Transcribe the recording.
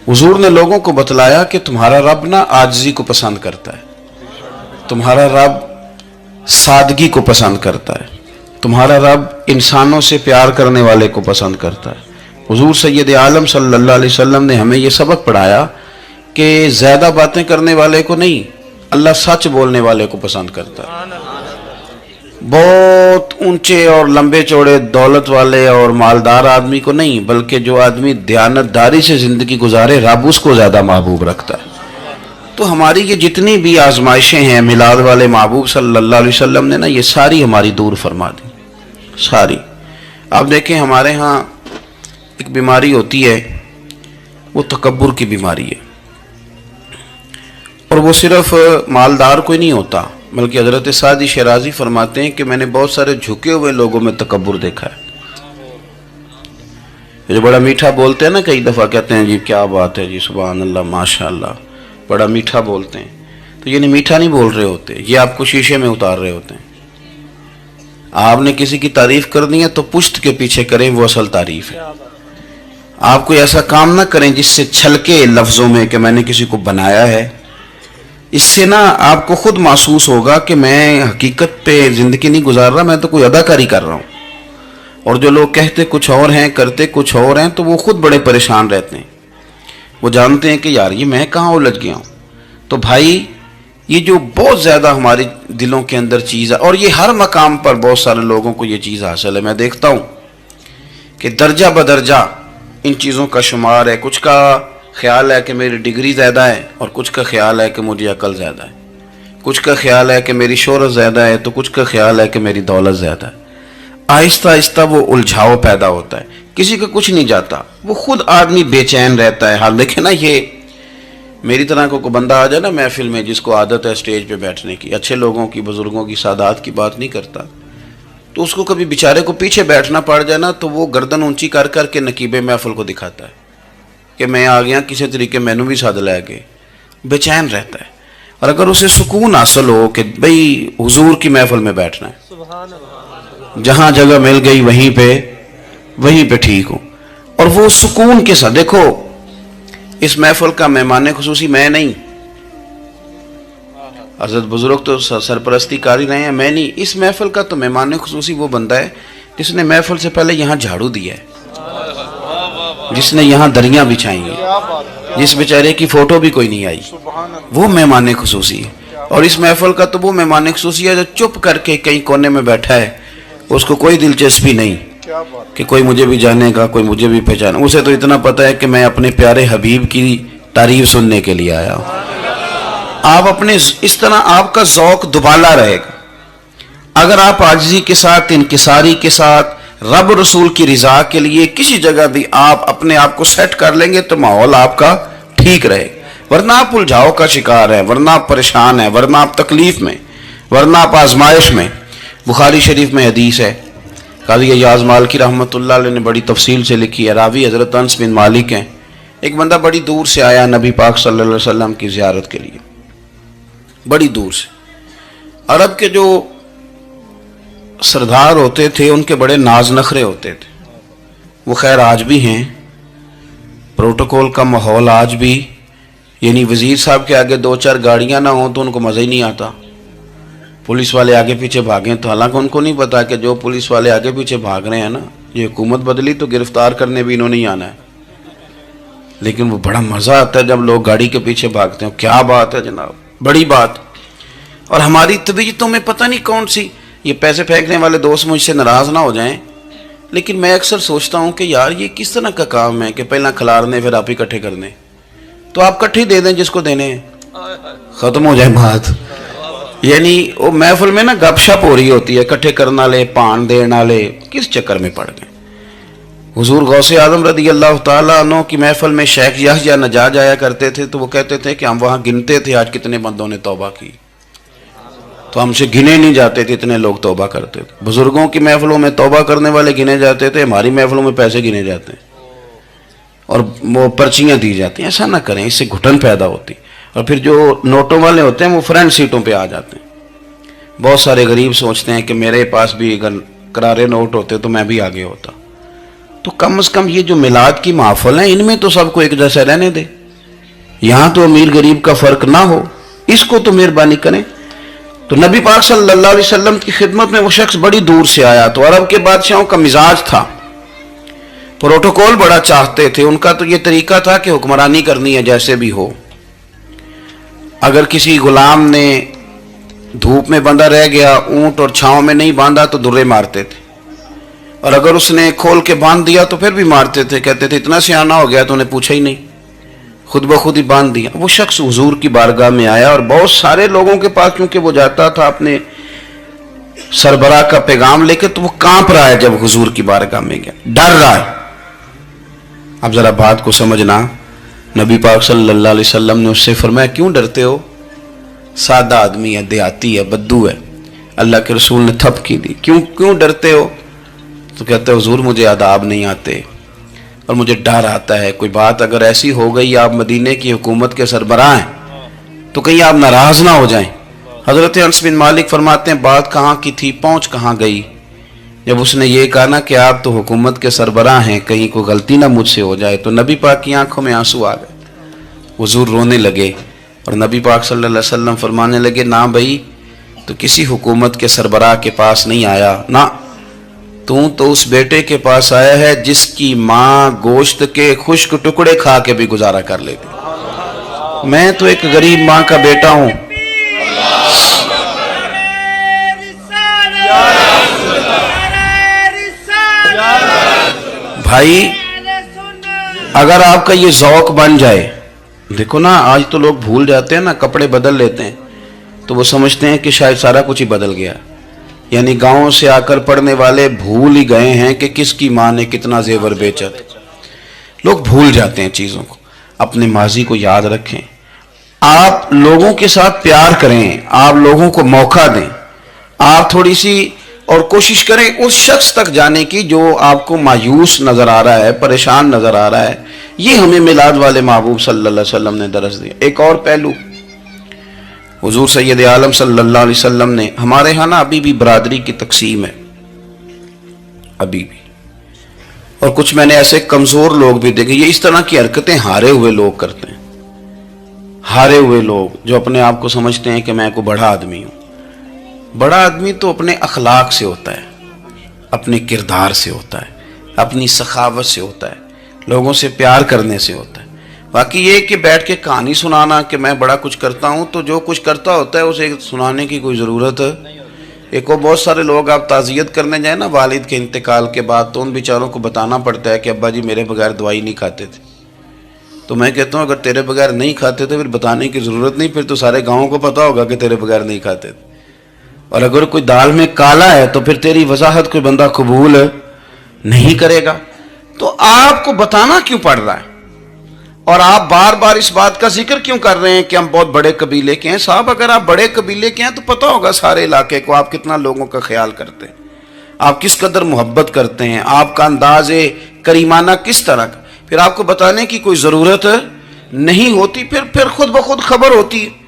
हुजूर ने लोगों को बतलाया कि तुम्हारा रब ना आजिज़ी को पसंद करता है, तुम्हारा रब सादगी को पसंद करता है, तुम्हारा रब इंसानों से प्यार करने वाले को पसंद करता है। हुजूर सैयद आलम सल्लल्लाहु अलैहि वसल्लम ने हमें ये सबक पढ़ाया कि ज़्यादा बातें करने वाले को नहीं, अल्लाह सच बोलने वाले को पसंद करता है। बहुत ऊंचे और लंबे चौड़े दौलत वाले और मालदार आदमी को नहीं, बल्कि जो आदमी दयानतदारी से ज़िंदगी गुजारे, रब उसको ज़्यादा महबूब रखता है। तो हमारी ये जितनी भी आजमाइशें हैं, मिलाद वाले महबूब सल्लल्लाहु अलैहि वसल्लम ने ना ये सारी हमारी दूर फरमा दी, सारी। आप देखें हमारे यहाँ एक बीमारी होती है, वो तकब्बुर की बीमारी है, और वो सिर्फ मालदार को ही नहीं होता, बल्कि हज़रत सादी शिराजी फरमाते हैं कि मैंने बहुत सारे झुके हुए लोगों में तकब्बुर देखा है। जो बड़ा मीठा बोलते हैं ना, कई दफ़ा कहते हैं जी क्या बात है जी, सुभान अल्लाह, माशाअल्लाह, बड़ा मीठा बोलते हैं, तो ये नहीं मीठा नहीं बोल रहे होते, ये आपको शीशे में उतार रहे होते हैं। आपने किसी की तारीफ़ करनी है तो पुश्त के पीछे करें, वो असल तारीफ़ है। आप कोई ऐसा काम ना करें जिससे छलके लफ्ज़ों में कि मैंने किसी को बनाया है। इससे ना आपको खुद महसूस होगा कि मैं हकीकत पे ज़िंदगी नहीं गुजार रहा, मैं तो कोई अदाकारी कर रहा हूँ। और जो लोग कहते कुछ और हैं, करते कुछ और हैं, तो वो खुद बड़े परेशान रहते हैं। वो जानते हैं कि यार ये मैं कहाँ उलझ गया हूँ। तो भाई ये जो बहुत ज़्यादा हमारे दिलों के अंदर चीज़ है, और ये हर मकाम पर बहुत सारे लोगों को ये चीज़ हासिल है। मैं देखता हूँ कि दर्जा बदर्जा इन चीज़ों का शुमार है। कुछ का ख्याल है कि मेरी डिग्री ज़्यादा है, और कुछ का ख्याल है कि मुझे अकल ज़्यादा है, कुछ का ख्याल है कि मेरी शोहरत ज़्यादा है, तो कुछ का ख्याल है कि मेरी दौलत ज़्यादा है। आहिस्ता आहिस्ता वो उलझाव पैदा होता है, किसी का कुछ नहीं जाता, वो खुद आदमी बेचैन रहता है। हाल देखे ना, ये मेरी तरह को बंदा आ जाए ना महफिल में, जिसको आदत है स्टेज पे बैठने की, अच्छे लोगों की, बुजुर्गों की, सादात की बात नहीं करता, तो उसको कभी बेचारे को पीछे बैठना पड़ जाए ना, तो वो गर्दन ऊंची कर कर के नकीबे महफिल को दिखाता है कि मैं आ गया, किसी तरीके मैनू भी साध लैके, बेचैन रहता है। और अगर उसे सुकून हासिल हो कि भाई हुजूर की महफिल में बैठना है, जहाँ जगह मिल गई वहीं पे ठीक हो, और वो सुकून के साथ, देखो इस महफिल का मेहमान खुसूसी मैं नहीं, हज़रत बुजुर्ग तो सरपरस्ती कर ही रहे हैं, मैं नहीं। इस महफिल का तो मेहमान खुसूसी वो बंदा है जिसने महफिल से पहले यहाँ झाड़ू दिया है, जिसने यहाँ दरियाँ बिछाई हैं, जिस बेचारे की फ़ोटो भी कोई नहीं आई, वो मेहमान खुसूसी है। और इस महफिल का तो वो मेहमान खुसूसी है जो चुप करके कहीं कोने में बैठा है, उसको कोई दिलचस्पी नहीं कि कोई मुझे भी जानेगा, कोई मुझे भी पहचाने। उसे तो इतना पता है कि मैं अपने प्यारे हबीब की तारीफ सुनने के लिए आया हूँ। आप अपने इस तरह आपका ज़ौक़ दुबाला रहेगा। अगर आप आजिज़ी के साथ, इनकिसारी के साथ, रब रसूल की रिज़ा के लिए किसी जगह भी आप अपने आप को सेट कर लेंगे, तो माहौल आपका ठीक रहेगा। वरना आप उलझाव का शिकार है, वरना आप परेशान हैं, वरना आप तकलीफ़ में, वरना आप आजमाइश में। बुखारी शरीफ में हदीस है, काज़ी अय्याज़ मालिकी रहमतुल्लाह अलैह ने बड़ी तफसील से लिखी है। रावी हज़रत अनस बिन मालिक हैं। एक बंदा बड़ी दूर से आया नबी पाक सल्लल्लाहु अलैहि वसल्लम की ज़ियारत के लिए, बड़ी दूर से। अरब के जो सरदार होते थे उनके बड़े नाज नखरे होते थे, वो खैर आज भी हैं। प्रोटोकॉल का माहौल आज भी, यानी वज़ीर साहब के आगे दो चार गाड़ियाँ ना हों तो उनको मज़ा ही नहीं आता। पुलिस वाले आगे पीछे भागें तो हालांकि उनको नहीं पता कि जो पुलिस वाले आगे पीछे भाग रहे हैं ना, ये हुकूमत बदली तो गिरफ्तार करने भी इन्होंने ही आना है। लेकिन वो बड़ा मज़ा आता है जब लोग गाड़ी के पीछे भागते हैं। क्या बात है जनाब, बड़ी बात। और हमारी तबीयतों में पता नहीं कौन सी, ये पैसे फेंकने वाले दोस्त मुझसे नाराज़ ना हो जाएं, लेकिन मैं अक्सर सोचता हूँ कि यार ये किस तरह का काम है कि पहला खिलारने फिर आप इकट्ठे करने। तो आप इकट्ठे दे दें जिसको देने हैं, ख़त्म हो जाए बात। यानी वो महफिल में ना गपशप हो रही होती है, इकट्ठे करने वाले, पान देने वाले किस चक्कर में पड़ गए। हुजूर गौसे आज़म रज़ी अल्लाह तआला अन्हु की महफिल में शेख यहया नजाज जाया करते थे, तो वो कहते थे कि हम वहाँ गिनते थे आज कितने बंदों ने तौबा की, तो हमसे गिने नहीं जाते थे, इतने लोग तौबा करते थे। बुजुर्गों की महफिलों में तौबा करने वाले गिने जाते थे, हमारी महफिलों में पैसे गिने जाते हैं और वो पर्चियाँ दी जाती हैं। ऐसा ना करें, इससे घुटन पैदा होती। और फिर जो नोटों वाले होते हैं वो फ्रंट सीटों पे आ जाते हैं। बहुत सारे गरीब सोचते हैं कि मेरे पास भी अगर करारे नोट होते तो मैं भी आगे होता। تو کم از کم یہ جو میلاد کی محفل ہیں ان میں تو سب کو ایک جیسا رہنے دے، یہاں تو امیر غریب کا فرق نہ ہو، اس کو تو مہربانی کریں۔ تو نبی پاک صلی اللہ علیہ وسلم کی خدمت میں وہ شخص بڑی دور سے آیا، تو عرب کے بادشاہوں کا مزاج تھا، پروٹوکول بڑا چاہتے تھے، ان کا تو یہ طریقہ تھا کہ حکمرانی کرنی ہے جیسے بھی ہو۔ اگر کسی غلام نے دھوپ میں بندھا رہ گیا، اونٹ اور چھاؤں میں نہیں باندھا تو درے مارتے تھے، اور اگر اس نے کھول کے باندھ دیا تو پھر بھی مارتے تھے، کہتے تھے اتنا سیانا ہو گیا تو انہیں پوچھا ہی نہیں، خود بخود ہی باندھ دیا۔ وہ شخص حضور کی بارگاہ میں آیا اور بہت سارے لوگوں کے پاس کیونکہ وہ جاتا تھا اپنے سربراہ کا پیغام لے کے، تو وہ کانپ رہا ہے جب حضور کی بارگاہ میں گیا، ڈر رہا ہے۔ اب ذرا بات کو سمجھنا، نبی پاک صلی اللہ علیہ وسلم نے اس سے فرمایا کیوں ڈرتے ہو؟ سادہ آدمی ہے، دیہاتی ہے، بدو ہے۔ اللہ کے رسول نے تھپکی دی، کیوں ڈرتے ہو؟ تو کہتے ہیں حضور مجھے آداب نہیں آتے اور مجھے ڈر آتا ہے، کوئی بات اگر ایسی ہو گئی، آپ مدینے کی حکومت کے سربراہ ہیں، تو کہیں آپ ناراض نہ ہو جائیں۔ حضرت انس بن مالک فرماتے ہیں بات کہاں کی تھی، پہنچ کہاں گئی؟ جب اس نے یہ کہا نا کہ آپ تو حکومت کے سربراہ ہیں، کہیں کوئی غلطی نہ مجھ سے ہو جائے، تو نبی پاک کی آنکھوں میں آنسو آ گئے، حضور رونے لگے، اور نبی پاک صلی اللہ علیہ وسلم فرمانے لگے نہ بھائی، تو کسی حکومت کے سربراہ کے پاس نہیں آیا، نہ تو اس بیٹے کے پاس آیا ہے جس کی ماں گوشت کے خشک ٹکڑے کھا کے بھی گزارا کر لیتی۔ میں تو ایک غریب ماں کا بیٹا ہوں۔ بھائی اگر آپ کا یہ ذوق بن جائے، دیکھو نا آج تو لوگ بھول جاتے ہیں نا، کپڑے بدل لیتے ہیں تو وہ سمجھتے ہیں کہ شاید سارا کچھ ہی بدل گیا، یعنی گاؤں سے آ کر پڑھنے والے بھول ہی گئے ہیں کہ کس کی ماں نے کتنا زیور بیچا تھا۔ لوگ بھول جاتے ہیں چیزوں کو، اپنے ماضی کو یاد رکھیں، آپ لوگوں کے ساتھ پیار کریں، آپ لوگوں کو موقع دیں، آپ تھوڑی سی اور کوشش کریں اس شخص تک جانے کی جو آپ کو مایوس نظر آ رہا ہے، پریشان نظر آ رہا ہے۔ یہ ہمیں میلاد والے محبوب صلی اللہ علیہ وسلم نے درس دیا۔ ایک اور پہلو، حضور سید عالم صلی اللہ علیہ وسلم نے، ہمارے ہاں نا ابھی بھی برادری کی تقسیم ہے، ابھی بھی، اور کچھ میں نے ایسے کمزور لوگ بھی دیکھے، یہ اس طرح کی حرکتیں ہارے ہوئے لوگ کرتے ہیں، ہارے ہوئے لوگ جو اپنے آپ کو سمجھتے ہیں کہ میں کوئی بڑا آدمی ہوں۔ بڑا آدمی تو اپنے اخلاق سے ہوتا ہے، اپنے کردار سے ہوتا ہے، اپنی سخاوت سے ہوتا ہے، لوگوں سے پیار کرنے سے ہوتا ہے۔ باقی یہ کہ بیٹھ کے کہانی سنانا کہ میں بڑا کچھ کرتا ہوں، تو جو کچھ کرتا ہوتا ہے اسے سنانے کی کوئی ضرورت ہے۔ ایک اور بہت سارے لوگ آپ تعزیت کرنے جائیں نا والد کے انتقال کے بعد، تو ان بیچاروں کو بتانا پڑتا ہے کہ ابا جی میرے بغیر دوائی نہیں کھاتے تھے۔ تو میں کہتا ہوں اگر تیرے بغیر نہیں کھاتے تو پھر بتانے کی ضرورت نہیں، پھر تو سارے گاؤں کو پتا ہوگا کہ تیرے بغیر نہیں کھاتے تھے۔ اور اگر کوئی دال میں کالا ہے تو پھر تیری وضاحت کوئی بندہ قبول نہیں کرے گا۔ تو آپ کو بتانا کیوں پڑ رہا ہے، اور آپ بار بار اس بات کا ذکر کیوں کر رہے ہیں کہ ہم بہت بڑے قبیلے کے ہیں؟ صاحب اگر آپ بڑے قبیلے کے ہیں تو پتہ ہوگا سارے علاقے کو آپ کتنا لوگوں کا خیال کرتے ہیں، آپ کس قدر محبت کرتے ہیں، آپ کا انداز کریمانہ کس طرح کا، پھر آپ کو بتانے کی کوئی ضرورت نہیں ہوتی، پھر خود بخود خبر ہوتی ہے۔